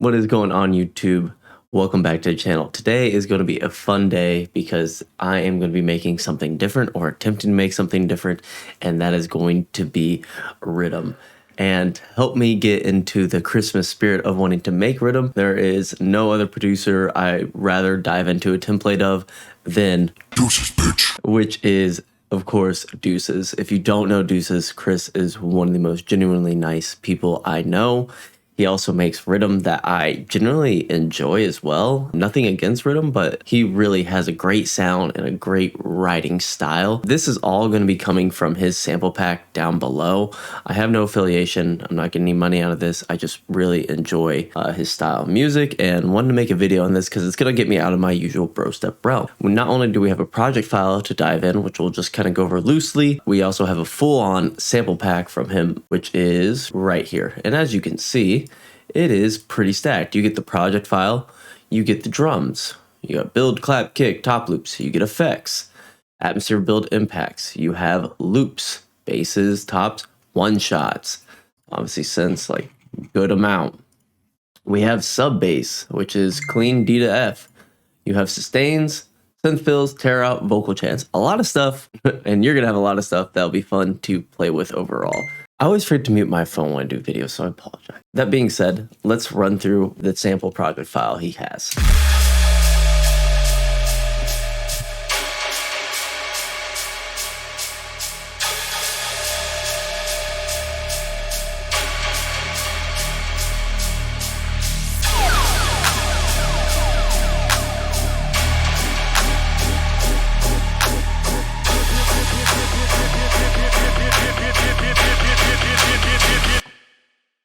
What is going on, YouTube? Welcome back to the channel. Today is going to be a fun day because I am going to be making something different, or attempting to make something different, and that is going to be Riddim. And help me get into the Christmas spirit of wanting to make Riddim. There is no other producer I'd rather dive into a template of than Deucez, bitch. Which is, of course, Deucez. If you don't know Deucez, Chris is one of the most genuinely nice people I know. He also makes Riddim that I generally enjoy as well. Nothing against Riddim, but he really has a great sound and a great writing style. This is all going to be coming from his sample pack down below. I have no affiliation. I'm not getting any money out of this. I just really enjoy his style of music and wanted to make a video on this because it's going to get me out of my usual bro step realm. Not only do we have a project file to dive in, which we'll just kind of go over loosely, we also have a full-on sample pack from him, which is right here. And as you can see, it is pretty stacked. You get the project file, you get the drums, you got build, clap, kick, top loops, you get effects, atmosphere build impacts, you have loops, basses, tops, one shots, obviously synths, like good amount. We have sub bass, which is clean D to F. You have sustains, synth fills, tear out, vocal chants, a lot of stuff, and you're gonna have a lot of stuff that'll be fun to play with overall. I always forget to mute my phone when I do videos, so I apologize. That being said, let's run through the sample project file he has.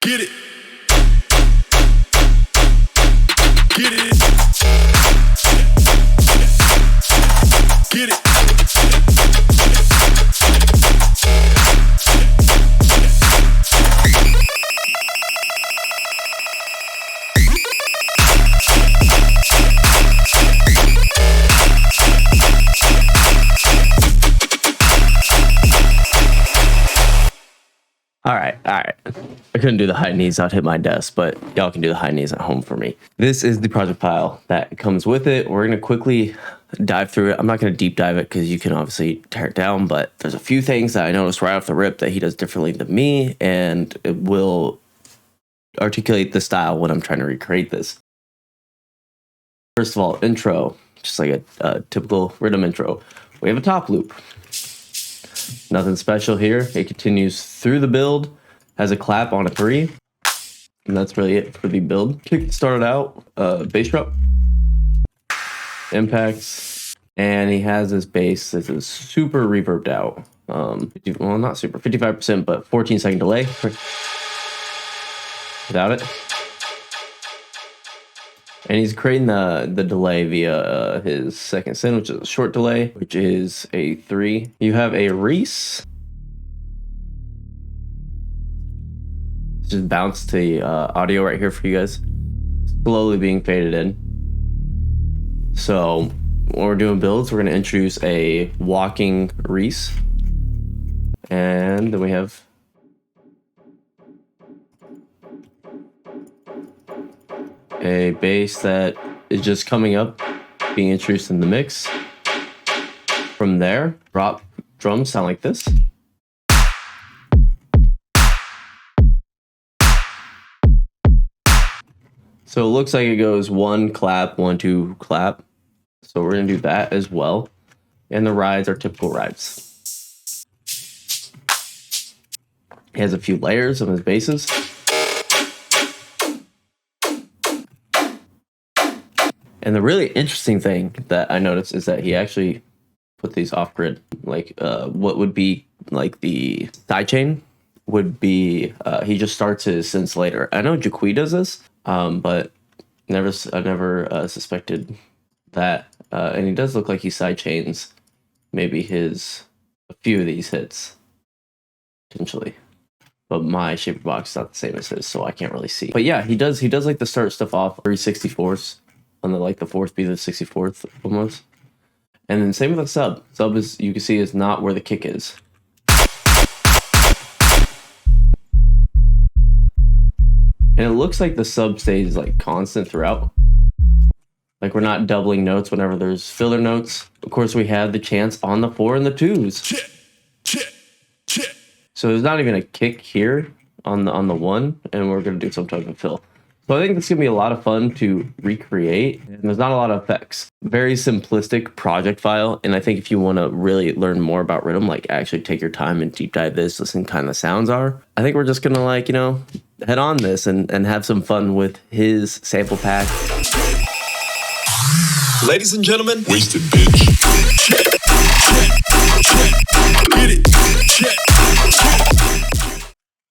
Get it. Get it. Get it. All right. I couldn't do the high knees, I'd hit my desk, but y'all can do the high knees at home for me. This is the project file that comes with it. We're gonna quickly dive through it. I'm not gonna deep dive it because you can obviously tear it down, but there's a few things that I noticed right off the rip that he does differently than me, and it will articulate the style when I'm trying to recreate this. First of all, intro, just like a typical Riddim intro. We have a top loop. Nothing special here. It continues through the build, has a clap on a 3, and that's really it for the build. Kick started out, bass drop, impacts, and he has this bass that is super reverbed out. Well, not super, 55%, but 14-second delay without it. And he's creating the delay via his second synth, which is a short delay, which is a 3. You have a Reese. Just bounce to the audio right here for you guys. Slowly being faded in. So when we're doing builds, we're going to introduce a walking Reese. And then we have a bass that is just coming up, being introduced in the mix. From there, drop drums sound like this. So it looks like it goes 1 clap, 1 2 clap. So we're gonna do that as well. And the rides are typical rides. He has a few layers of his basses. And the really interesting thing that I noticed is that he actually put these off grid. Like what would be like the sidechain would be, he just starts his synths later. I know Jaqui does this, but I never suspected that. And he does look like he sidechains maybe a few of these hits, potentially. But my shaper box is not the same as his, so I can't really see. But yeah, he does like to start stuff off 3/64s. On the like the 4th beat of the 64th almost. And then same with the sub. Sub, is, you can see, is not where the kick is. And it looks like the sub stays like constant throughout. Like we're not doubling notes whenever there's filler notes. Of course, we have the chance on the 4 and the 2s. Check, check, check. So there's not even a kick here on the 1, and we're gonna do some type of fill. So I think this is gonna be a lot of fun to recreate, and there's not a lot of effects. Very simplistic project file, and I think if you want to really learn more about Riddim, like actually take your time and deep dive this, listen kind of the sounds are. I think we're just gonna like, you know, head on this and have some fun with his sample pack. Ladies and gentlemen, wasted bitch. Check, check, check. Get it, check, check.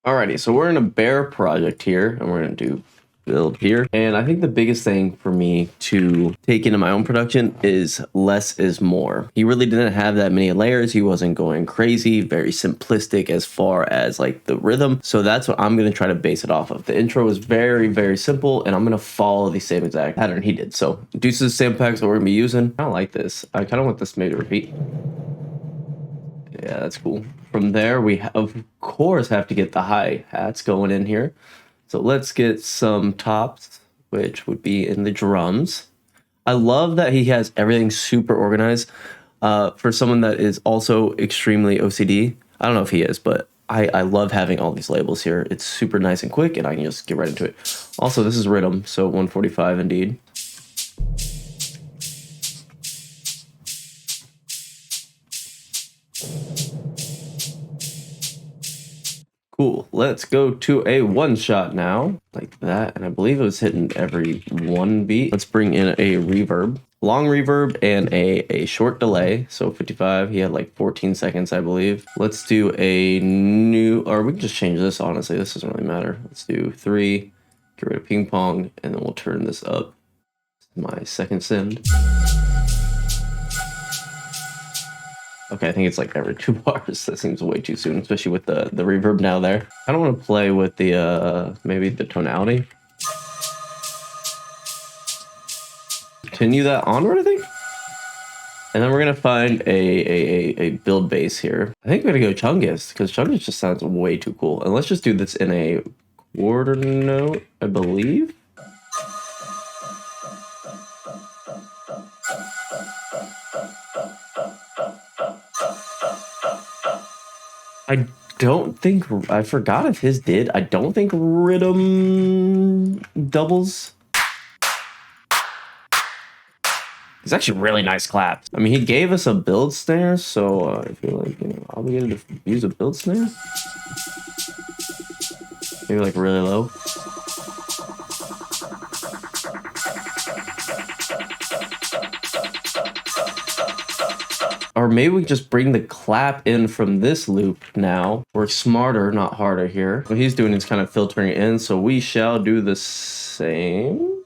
Alrighty, so we're in a Bear project here, and we're gonna do build here. And I think the biggest thing for me to take into my own production is less is more. He really didn't have that many layers. He wasn't going crazy, very simplistic as far as like the rhythm. So that's what I'm gonna try to base it off of. The intro is very, very simple, and I'm gonna follow the same exact pattern he did. So Deucez sample packs that we're gonna be using. I don't like this. I kind of want this maybe to repeat. Yeah, that's cool. From there, we of course have to get the hi-hats going in here. So let's get some tops, which would be in the drums. I love that he has everything super organized. For someone that is also extremely OCD, I don't know if he is, but I love having all these labels here. It's super nice and quick, and I can just get right into it. Also, this is Riddim, so 145 indeed. Cool, let's go to a 1-shot now, like that, and I believe it was hitting every 1 beat. Let's bring in a reverb, long reverb, and a short delay, so 55, he had like 14 seconds, I believe. Let's do a new, or we can just change this, honestly, this doesn't really matter. Let's do 3, get rid of ping pong, and then we'll turn this up. My second send. Okay, I think it's like every 2 bars. That seems way too soon, especially with the reverb now there. I don't want to play with the, maybe the tonality. Continue that onward, I think. And then we're going to find a build bass here. I think we're going to go Chungus, because Chungus just sounds way too cool. And let's just do this in a quarter note, I believe. I don't think, I forgot if his did. I don't think Riddim doubles. It's actually really nice claps. I mean, he gave us a build snare, so I feel like, you know, obligated to use a build snare. Maybe like really low. Or maybe we just bring the clap in from this loop now. Work smarter, not harder here. What he's doing is kind of filtering it in, so we shall do the same.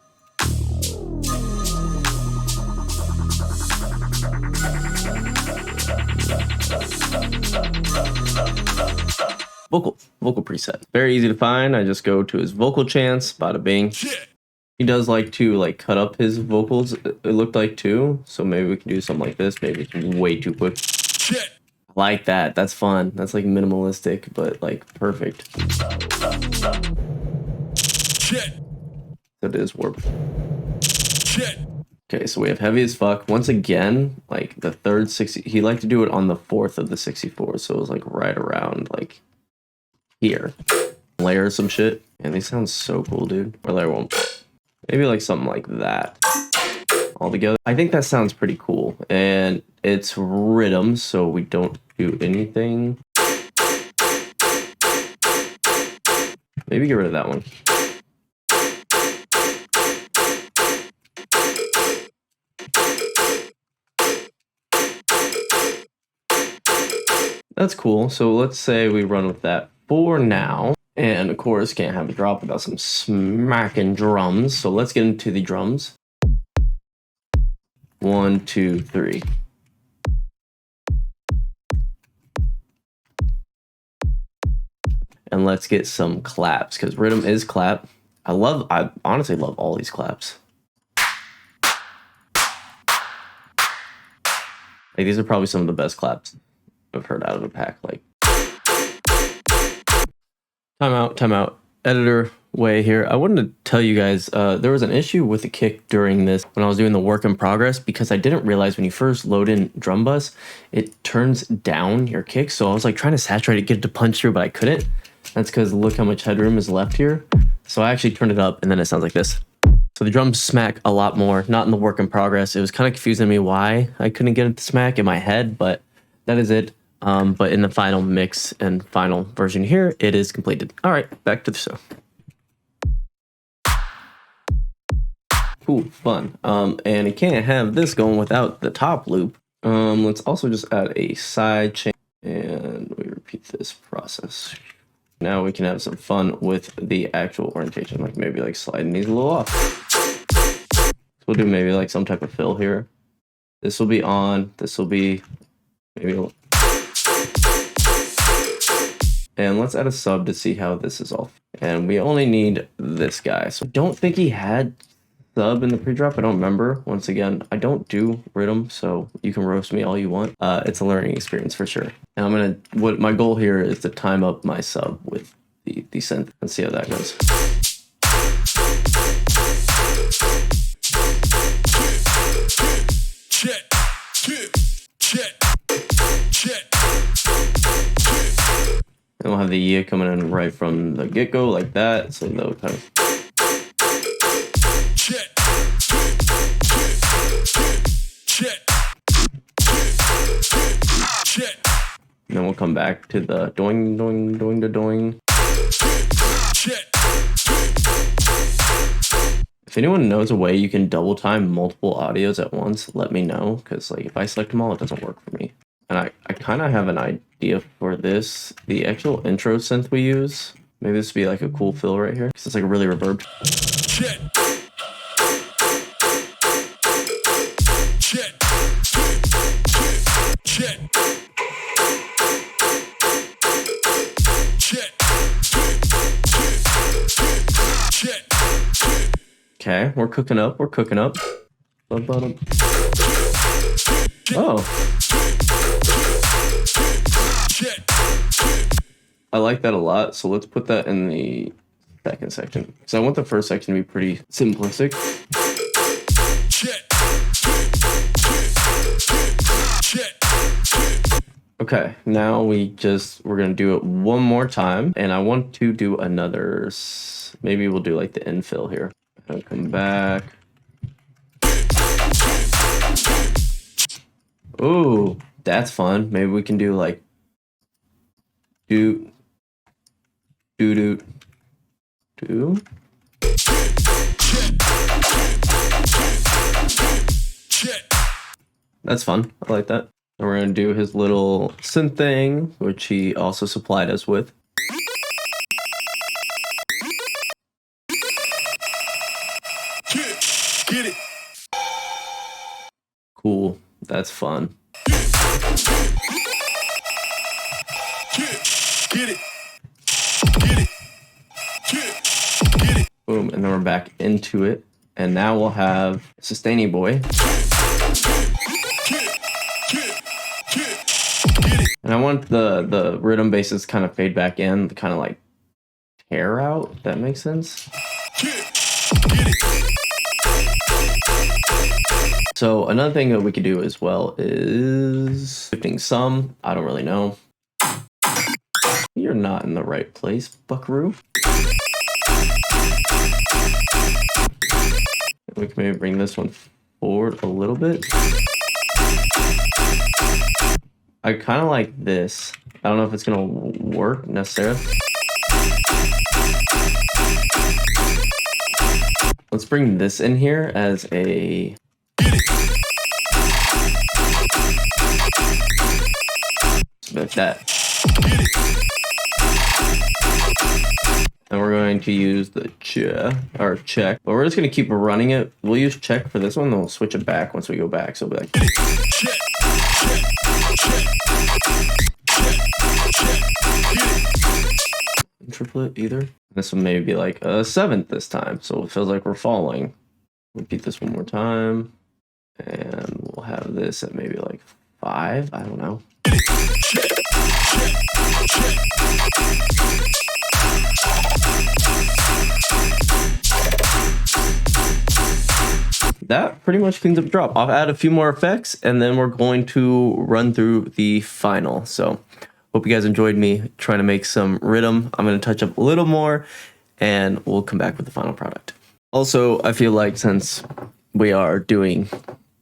Vocal preset. Very easy to find. I just go to his vocal chants, bada bing. He does like to like cut up his vocals, it looked like too. So maybe we can do something like this. Maybe it's way too quick. I like that. That's fun. That's like minimalistic, but like perfect. That is warp. Okay, so we have heavy as fuck. Once again, like the third 60, he liked to do it on the 4th of the 64. So it was like right around like here. Layer some shit. And these sound so cool, dude. Or layer won't. Maybe like something like that all together. I think that sounds pretty cool. And it's Riddim, so we don't do anything. Maybe get rid of that one. That's cool. So let's say we run with that for now. And of course, can't have a drop without some smacking drums. So let's get into the drums. 1, 2, 3. And let's get some claps, because Riddim is clap. I honestly love all these claps. Like, these are probably some of the best claps I've heard out of the pack. Like, time out. editor way here. I wanted to tell you guys there was an issue with the kick during this when I was doing the work in progress, because I didn't realize when you first load in drum bus, it turns down your kick. So I was like trying to saturate it, get it to punch through, but I couldn't. That's because look how much headroom is left here. So I actually turned it up and then it sounds like this. So the drums smack a lot more, not in the work in progress. It was kind of confusing me why I couldn't get it to smack in my head, but that is it. But in the final mix and final version here, it is completed. All right, back to the show. Cool, fun. And you can't have this going without the top loop. Let's also just add a side chain and we repeat this process. Now we can have some fun with the actual orientation, like maybe like sliding these a little off. So we'll do maybe like some type of fill here. This will be on, this will be maybe a, and let's add a sub to see how this is all. And we only need this guy. So I don't think he had sub in the pre-drop. I don't remember. Once again, I don't do rhythm, so you can roast me all you want. It's a learning experience for sure. And what my goal here is to time up my sub with the synth and see how that goes. And we'll have the yeah coming in right from the get-go like that, so that would kind of. And then we'll come back to the doing, doing, doing, doing. If anyone knows a way you can double time multiple audios at once, let me know, because like if I select them all, it doesn't work for me. And I kind of have an idea for this. The actual intro synth we use, maybe this would be like a cool fill right here, because it's like really reverb. Okay, we're cooking up, we're cooking up. Oh. I like that a lot, so let's put that in the second section. So I want the first section to be pretty simplistic. Okay, now we're gonna do it one more time, and I want to do another, maybe we'll do like the infill here. I'll come back. Ooh, that's fun. Maybe we can do like do. That's fun. I like that. And we're gonna do his little synth thing, which he also supplied us with. Get it. Cool. That's fun. Get it. Boom, and then we're back into it. And now we'll have Sustaining Boy. And I want the rhythm basses kind of fade back in, to kind of like tear out, if that makes sense. So another thing that we could do as well is shifting some. I don't really know. You're not in the right place, buckaroo. We can maybe bring this one forward a little bit. I kind of like this. I don't know if it's gonna work necessarily. Let's bring this in here as a... like that. And we're going to use the check, but we're just going to keep running it. We'll use check for this one, then we'll switch it back once we go back. So we'll be like... triplet either. This one may be like a 7th this time, so it feels like we're falling. Repeat this one more time. And we'll have this at maybe like 5. I don't know. That pretty much cleans up the drop. I'll add a few more effects and then we're going to run through the final. So hope you guys enjoyed me trying to make some Riddim. I'm going to touch up a little more and we'll come back with the final product. Also, I feel like since we are doing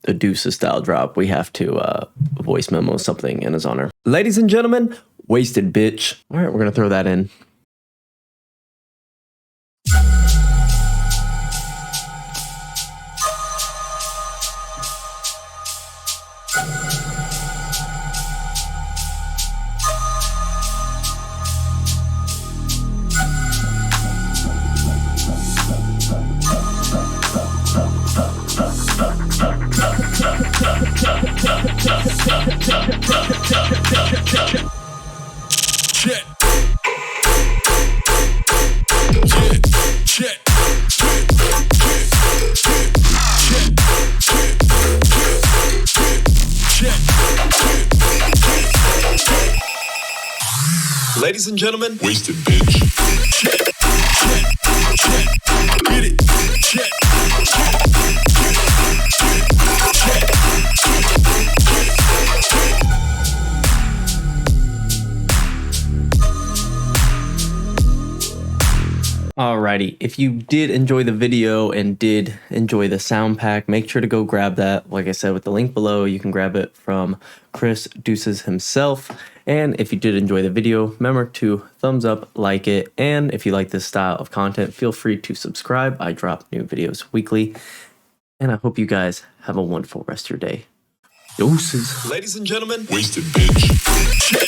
a Deucez style drop, we have to voice memo something in his honor. Ladies and gentlemen, Wheysted bitch. All right, we're going to throw that in. Check. Ladies and gentlemen, Wheysted bitch. Check. Get it. Check. Alrighty, if you did enjoy the video and did enjoy the sound pack, make sure to go grab that. Like I said, with the link below, you can grab it from Chris Deucez himself. And if you did enjoy the video, remember to thumbs up, like it, and if you like this style of content, feel free to subscribe. I drop new videos weekly, and I hope you guys have a wonderful rest of your day. Deuces. Ladies and gentlemen, Wheysted bitch.